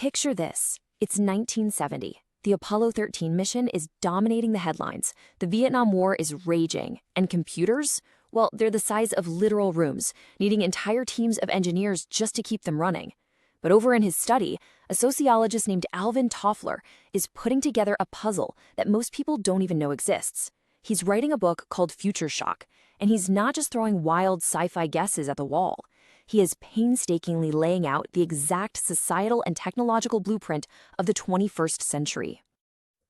Picture this. It's 1970. The Apollo 13 mission is dominating the headlines. The Vietnam War is raging. And computers? Well, they're the size of literal rooms, needing entire teams of engineers just to keep them running. But over in his study, a sociologist named Alvin Toffler is putting together a puzzle that most people don't even know exists. He's writing a book called Future Shock, and he's not just throwing wild sci-fi guesses at the wall. He is painstakingly laying out the exact societal and technological blueprint of the 21st century.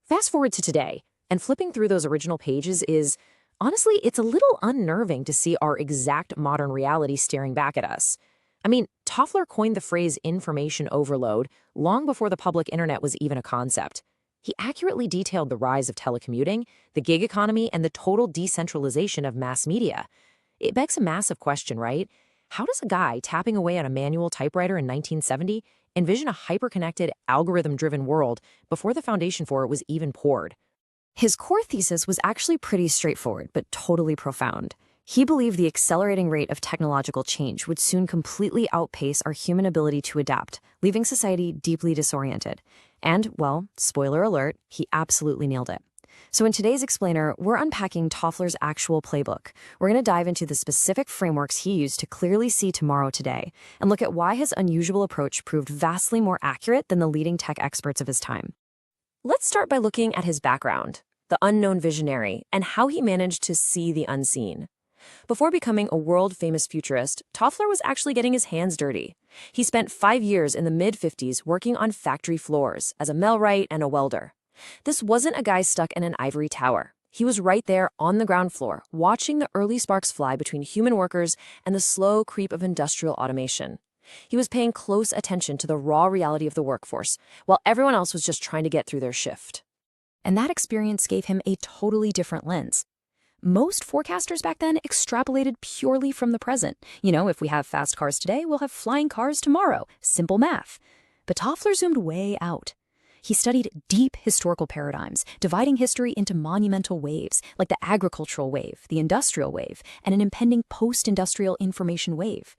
Fast forward to today, and flipping through those original pages is, honestly, it's a little unnerving to see our exact modern reality staring back at us. I mean, Toffler coined the phrase information overload long before the public internet was even a concept. He accurately detailed the rise of telecommuting, the gig economy, and the total decentralization of mass media. It begs a massive question, right? How does a guy tapping away on a manual typewriter in 1970 envision a hyper-connected, algorithm-driven world before the foundation for it was even poured? His core thesis was actually pretty straightforward, but totally profound. He believed the accelerating rate of technological change would soon completely outpace our human ability to adapt, leaving society deeply disoriented. And, well, spoiler alert, he absolutely nailed it. So in today's Explainer, we're unpacking Toffler's actual playbook. We're going to dive into the specific frameworks he used to clearly see tomorrow today, and look at why his unusual approach proved vastly more accurate than the leading tech experts of his time. Let's start by looking at his background, the unknown visionary, and how he managed to see the unseen. Before becoming a world-famous futurist, Toffler was actually getting his hands dirty. He spent 5 years in the mid-50s working on factory floors as a millwright and a welder. This wasn't a guy stuck in an ivory tower. He was right there on the ground floor, watching the early sparks fly between human workers and the slow creep of industrial automation. He was paying close attention to the raw reality of the workforce, while everyone else was just trying to get through their shift. And that experience gave him a totally different lens. Most forecasters back then extrapolated purely from the present. If we have fast cars today, we'll have flying cars tomorrow. Simple math. But Toffler zoomed way out. He studied deep historical paradigms, dividing history into monumental waves, like the agricultural wave, the industrial wave, and an impending post-industrial information wave.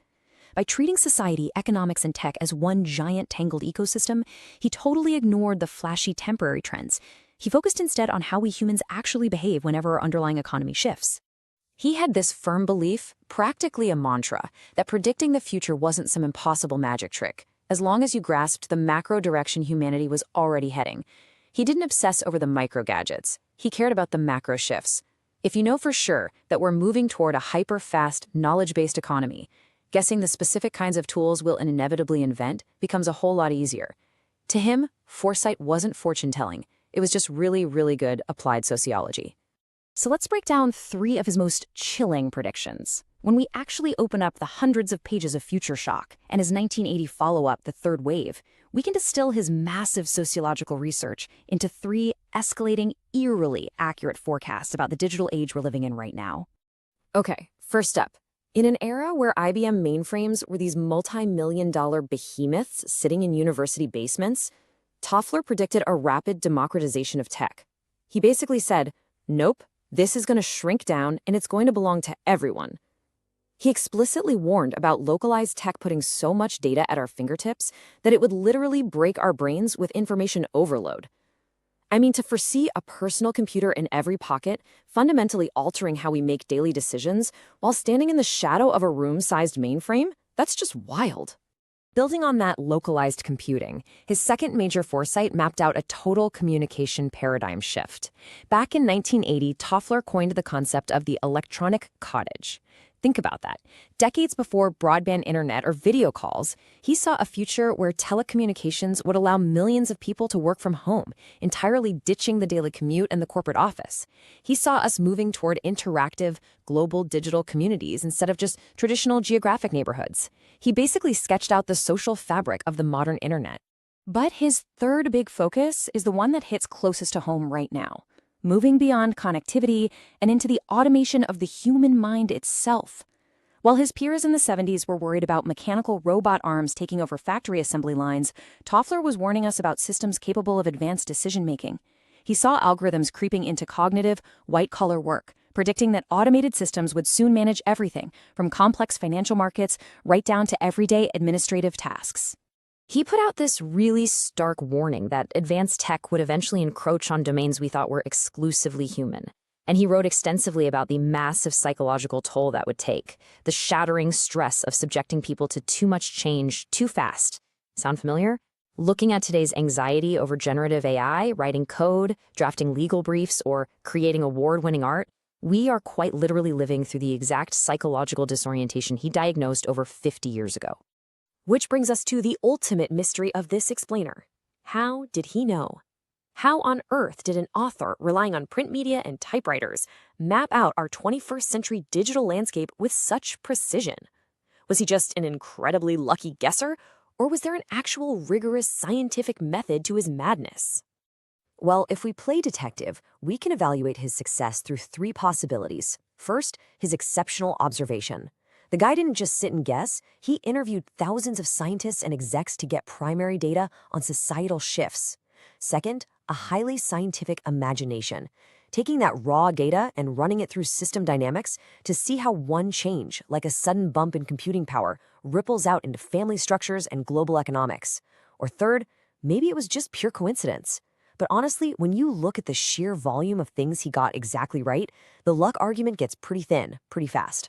By treating society, economics, and tech as one giant tangled ecosystem, he totally ignored the flashy temporary trends. He focused instead on how we humans actually behave whenever our underlying economy shifts. He had this firm belief, practically a mantra, that predicting the future wasn't some impossible magic trick, as long as you grasped the macro direction humanity was already heading. He didn't obsess over the micro gadgets. He cared about the macro shifts. If you know for sure that we're moving toward a hyper-fast, knowledge-based economy, guessing the specific kinds of tools we'll inevitably invent becomes a whole lot easier. To him, foresight wasn't fortune-telling. It was just really, really good applied sociology. So let's break down 3 of his most chilling predictions. When we actually open up the hundreds of pages of Future Shock and his 1980 follow-up, The Third Wave, we can distill his massive sociological research into 3 escalating, eerily accurate forecasts about the digital age we're living in right now. Okay, first up. In an era where IBM mainframes were these multi-million-dollar behemoths sitting in university basements, Toffler predicted a rapid democratization of tech. He basically said, nope, this is going to shrink down and it's going to belong to everyone. He explicitly warned about localized tech putting so much data at our fingertips that it would literally break our brains with information overload. I mean, to foresee a personal computer in every pocket, fundamentally altering how we make daily decisions while standing in the shadow of a room-sized mainframe, that's just wild. Building on that localized computing, his second major foresight mapped out a total communication paradigm shift. Back in 1980, Toffler coined the concept of the electronic cottage. Think about that. Decades before broadband internet or video calls, he saw a future where telecommunications would allow millions of people to work from home, entirely ditching the daily commute and the corporate office. He saw us moving toward interactive, global digital communities instead of just traditional geographic neighborhoods. He basically sketched out the social fabric of the modern internet. But his third big focus is the one that hits closest to home right now. Moving beyond connectivity and into the automation of the human mind itself. While his peers in the 70s were worried about mechanical robot arms taking over factory assembly lines, Toffler was warning us about systems capable of advanced decision-making. He saw algorithms creeping into cognitive, white-collar work, predicting that automated systems would soon manage everything, from complex financial markets right down to everyday administrative tasks. He put out this really stark warning that advanced tech would eventually encroach on domains we thought were exclusively human. And he wrote extensively about the massive psychological toll that would take, the shattering stress of subjecting people to too much change too fast. Sound familiar? Looking at today's anxiety over generative AI, writing code, drafting legal briefs, or creating award-winning art, we are quite literally living through the exact psychological disorientation he diagnosed over 50 years ago. Which brings us to the ultimate mystery of this explainer. How did he know? How on earth did an author relying on print media and typewriters map out our 21st century digital landscape with such precision? Was he just an incredibly lucky guesser, or was there an actual rigorous scientific method to his madness? Well, if we play detective, we can evaluate his success through three possibilities. First, his exceptional observation. The guy didn't just sit and guess, he interviewed thousands of scientists and execs to get primary data on societal shifts. Second, a highly scientific imagination, taking that raw data and running it through system dynamics to see how one change, like a sudden bump in computing power, ripples out into family structures and global economics. Or third, maybe it was just pure coincidence. But honestly, when you look at the sheer volume of things he got exactly right, the luck argument gets pretty thin, pretty fast.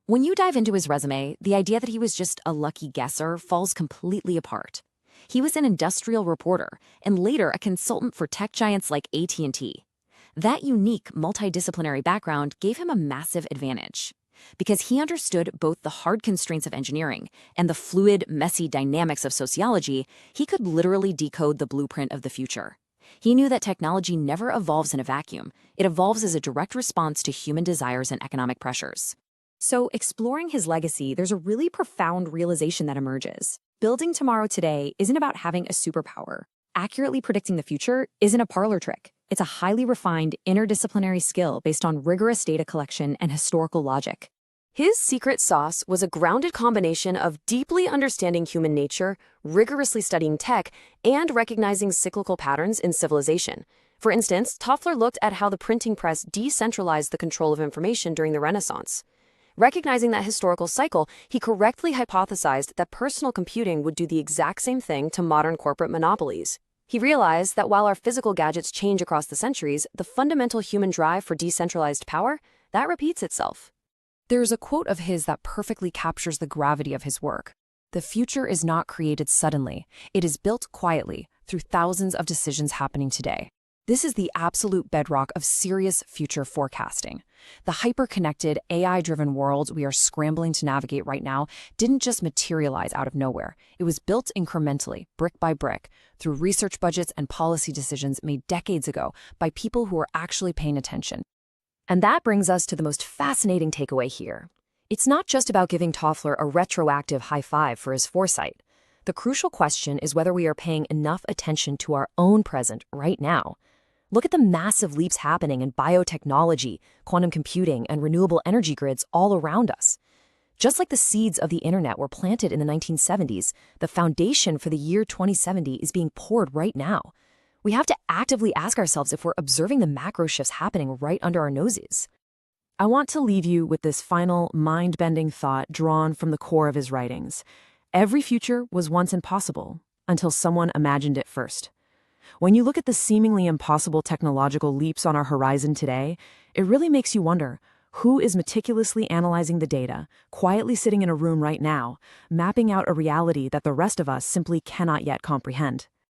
When you dive into his resume, the idea that he was just a lucky guesser falls completely apart. He was an industrial reporter and later a consultant for tech giants like AT&T. That unique multidisciplinary background gave him a massive advantage. Because he understood both the hard constraints of engineering and the fluid, messy dynamics of sociology, he could literally decode the blueprint of the future. He knew that technology never evolves in a vacuum. It evolves as a direct response to human desires and economic pressures. So, exploring his legacy, there's a really profound realization that emerges. Building tomorrow today isn't about having a superpower. Accurately predicting the future isn't a parlor trick. It's a highly refined, interdisciplinary skill based on rigorous data collection and historical logic. His secret sauce was a grounded combination of deeply understanding human nature, rigorously studying tech, and recognizing cyclical patterns in civilization. For instance, Toffler looked at how the printing press decentralized the control of information during the Renaissance. Recognizing that historical cycle, he correctly hypothesized that personal computing would do the exact same thing to modern corporate monopolies. He realized that while our physical gadgets change across the centuries, the fundamental human drive for decentralized power, that repeats itself. There's a quote of his that perfectly captures the gravity of his work. The future is not created suddenly. It is built quietly through thousands of decisions happening today. This is the absolute bedrock of serious future forecasting. The hyper-connected, AI-driven world we are scrambling to navigate right now didn't just materialize out of nowhere. It was built incrementally, brick by brick, through research budgets and policy decisions made decades ago by people who are actually paying attention. And that brings us to the most fascinating takeaway here. It's not just about giving Toffler a retroactive high five for his foresight. The crucial question is whether we are paying enough attention to our own present right now. Look at the massive leaps happening in biotechnology, quantum computing, and renewable energy grids all around us. Just like the seeds of the internet were planted in the 1970s, the foundation for the year 2070 is being poured right now. We have to actively ask ourselves if we're observing the macro shifts happening right under our noses. I want to leave you with this final mind-bending thought drawn from the core of his writings. Every future was once impossible until someone imagined it first. When you look at the seemingly impossible technological leaps on our horizon today, it really makes you wonder, who is meticulously analyzing the data, quietly sitting in a room right now, mapping out a reality that the rest of us simply cannot yet comprehend?